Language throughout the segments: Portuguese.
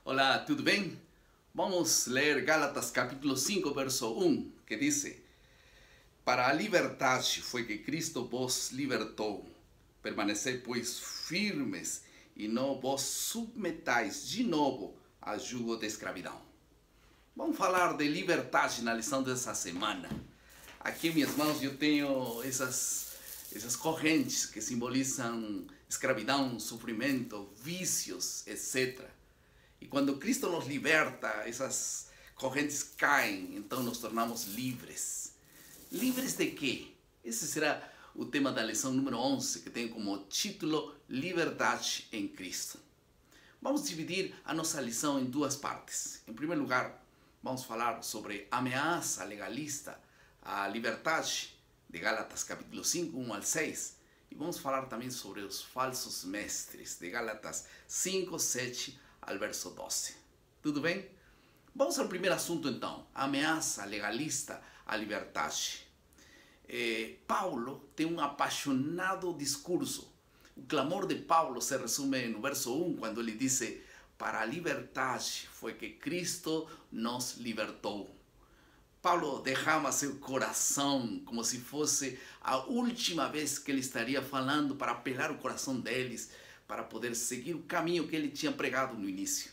Olá, tudo bem? Vamos ler Gálatas capítulo 5, verso 1, que diz: Para a liberdade foi que Cristo vos libertou. Permanecei, pois, firmes e não vos submetais de novo a jugo de escravidão. Vamos falar de liberdade na lição dessa semana. Aqui em minhas mãos eu tenho essas correntes que simbolizam escravidão, sofrimento, vícios, etc. E quando Cristo nos liberta, essas correntes caem, então nos tornamos livres. Livres de quê? Esse será o tema da lição número 11, que tem como título Liberdade em Cristo. Vamos dividir a nossa lição em duas partes. Em primeiro lugar, vamos falar sobre a ameaça legalista à liberdade, de Gálatas capítulo 5, 1 ao 6. E vamos falar também sobre os falsos mestres, de Gálatas 5, 7 ao verso 12. Tudo bem? Vamos ao primeiro assunto então, a ameaça legalista à liberdade. Paulo tem um apaixonado discurso. O clamor de Paulo se resume no verso 1, quando ele diz: para a liberdade foi que Cristo nos libertou. Paulo derrama seu coração como se fosse a última vez que ele estaria falando para apelar o coração deles, para poder seguir o caminho que ele tinha pregado no início.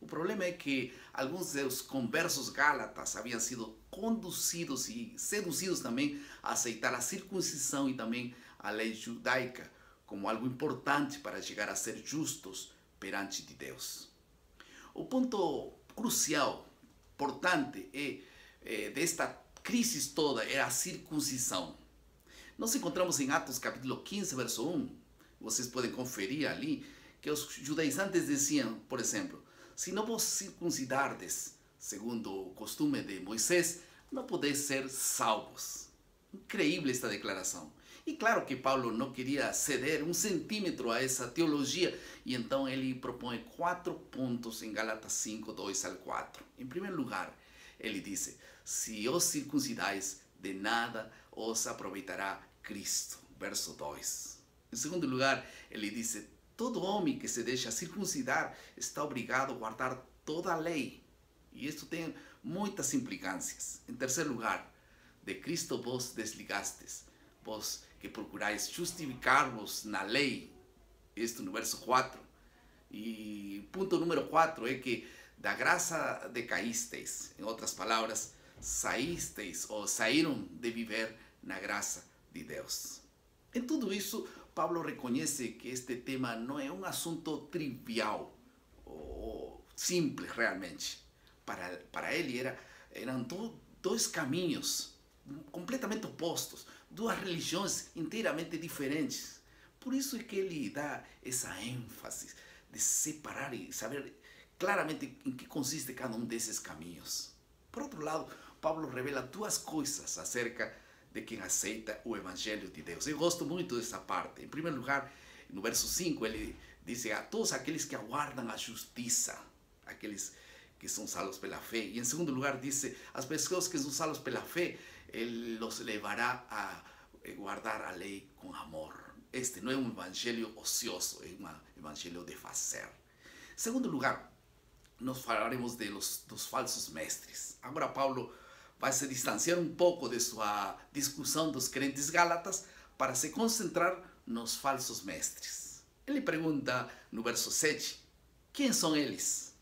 O problema é que alguns dos conversos gálatas haviam sido conduzidos e seduzidos também a aceitar a circuncisão e também a lei judaica como algo importante para chegar a ser justos perante de Deus. O ponto crucial, importante, desta crise toda é a circuncisão. Nós encontramos em Atos capítulo 15, verso 1, vocês podem conferir ali, que os judaizantes diziam, por exemplo, se não vos circuncidardes, segundo o costume de Moisés, não podeis ser salvos. Incrível esta declaração. E claro que Paulo não queria ceder um centímetro a essa teologia, e então ele propõe 4 pontos em Gálatas 5, 2 ao 4. Em primeiro lugar, ele diz: se os circuncidais, de nada os aproveitará Cristo. Verso 2. Em segundo lugar, ele diz: todo homem que se deixa circuncidar está obrigado a guardar toda a lei. E isto tem muitas implicâncias. Em terceiro lugar, de Cristo vos desligastes, vos que procurais justificar-vos na lei. Isto no verso 4. E ponto número 4 é que da graça decaísteis. Em outras palavras, saísteis ou saíram de viver na graça de Deus. Em tudo isso, Paulo reconhece que este tema não é um assunto trivial ou simples realmente. Para ele eram dois caminhos completamente opostos, duas religiões inteiramente diferentes. Por isso é que ele dá essa ênfase de separar e saber claramente em que consiste cada um desses caminhos. Por outro lado, Paulo revela duas coisas acerca de quem aceita o Evangelho de Deus. Eu gosto muito dessa parte. Em primeiro lugar, no verso 5, ele diz a todos aqueles que aguardam a justiça, aqueles que são salvos pela fé. E em segundo lugar, diz as pessoas que são salvos pela fé, ele los levará a guardar a lei com amor. Este não é um evangelho ocioso, é um evangelho de fazer. Em segundo lugar, nós falaremos dos falsos mestres. Agora Paulo vai se distanciar um pouco de sua discussão dos crentes gálatas para se concentrar nos falsos mestres. Ele pergunta no verso 7, quem são eles?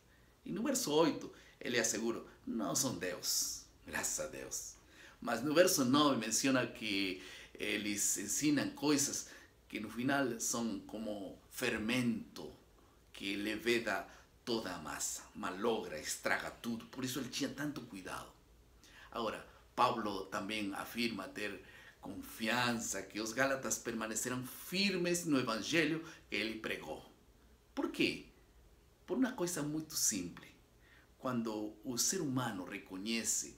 E no verso 8, ele assegura, não são Deus, graças a Deus. Mas no verso 9 menciona que eles ensinam coisas que no final são como fermento que leveda toda a massa, malogra, estraga tudo. Por isso ele tinha tanto cuidado. Agora, Paulo também afirma ter confiança que os gálatas permaneceram firmes no evangelho que ele pregou. Por quê? Por uma coisa muito simples. Quando o ser humano reconhece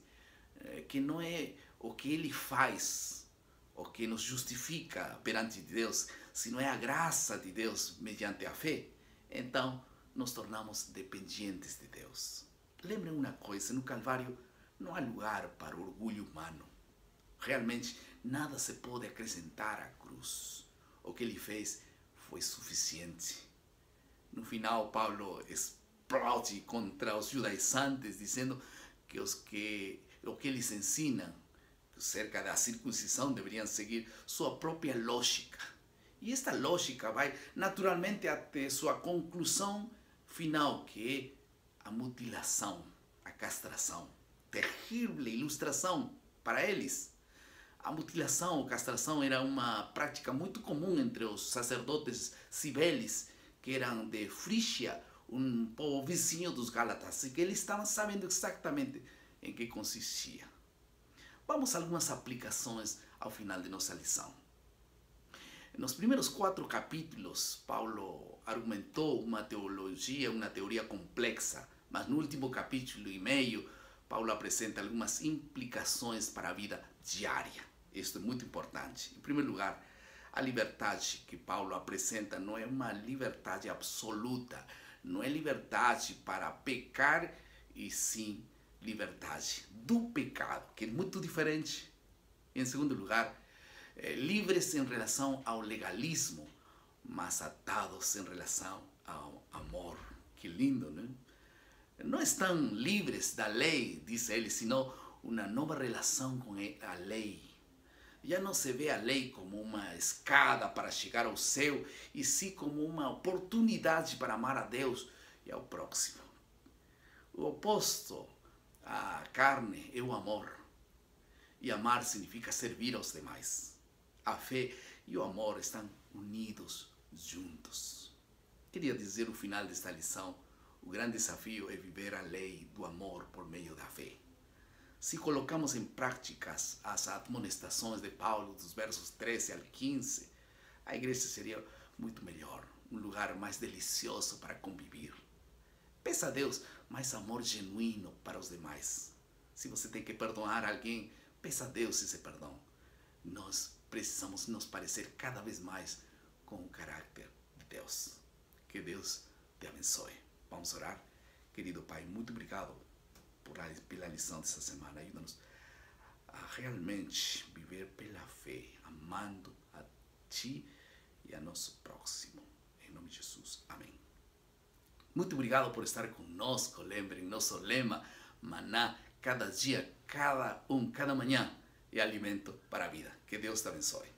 que não é o que ele faz o que nos justifica perante Deus, sino é a graça de Deus mediante a fé, então nos tornamos dependentes de Deus. Lembrem uma coisa, no Calvário não há lugar para o orgulho humano. Realmente nada se pode acrescentar à cruz. O que ele fez foi suficiente. No final, Paulo reproche contra os judaizantes, dizendo que o que eles ensinam acerca da circuncisão deveriam seguir sua própria lógica. E esta lógica vai naturalmente até sua conclusão final, que é a mutilação, a castração. Terrível ilustração para eles. A mutilação ou castração era uma prática muito comum entre os sacerdotes cibeles, que eram de Frígia, um povo vizinho dos Gálatas, e que eles estavam sabendo exatamente em que consistia. Vamos a algumas aplicações ao final de nossa lição. Nos primeiros 4 capítulos, Paulo argumentou uma teologia, uma teoria complexa, mas no último capítulo e meio, Paulo apresenta algumas implicações para a vida diária. Isto é muito importante. Em primeiro lugar, a liberdade que Paulo apresenta não é uma liberdade absoluta, não é liberdade para pecar, e sim liberdade do pecado, que é muito diferente. Em segundo lugar, livres em relação ao legalismo, mas atados em relação ao amor. Que lindo, né? Não estão livres da lei, diz ele, senão uma nova relação com a lei. Já não se vê a lei como uma escada para chegar ao céu, e sim como uma oportunidade para amar a Deus e ao próximo. O oposto à carne é o amor. E amar significa servir aos demais. A fé e o amor estão unidos juntos. Queria dizer no final desta lição, o grande desafio é viver a lei do amor por meio da fé. Se colocamos em práticas as admoestações de Paulo, dos versos 13 ao 15, a igreja seria muito melhor, um lugar mais delicioso para conviver. Peça a Deus mais amor genuíno para os demais. Se você tem que perdoar alguém, peça a Deus esse perdão. Nós precisamos nos parecer cada vez mais com o caráter de Deus. Que Deus te abençoe. Vamos orar? Querido Pai, muito obrigado pela lição dessa semana. Ajuda-nos a realmente viver pela fé, amando a Ti e a nosso próximo. Em nome de Jesus. Amém. Muito obrigado por estar conosco. Lembrem, nosso lema, maná, cada dia, cada manhã é alimento para a vida. Que Deus te abençoe.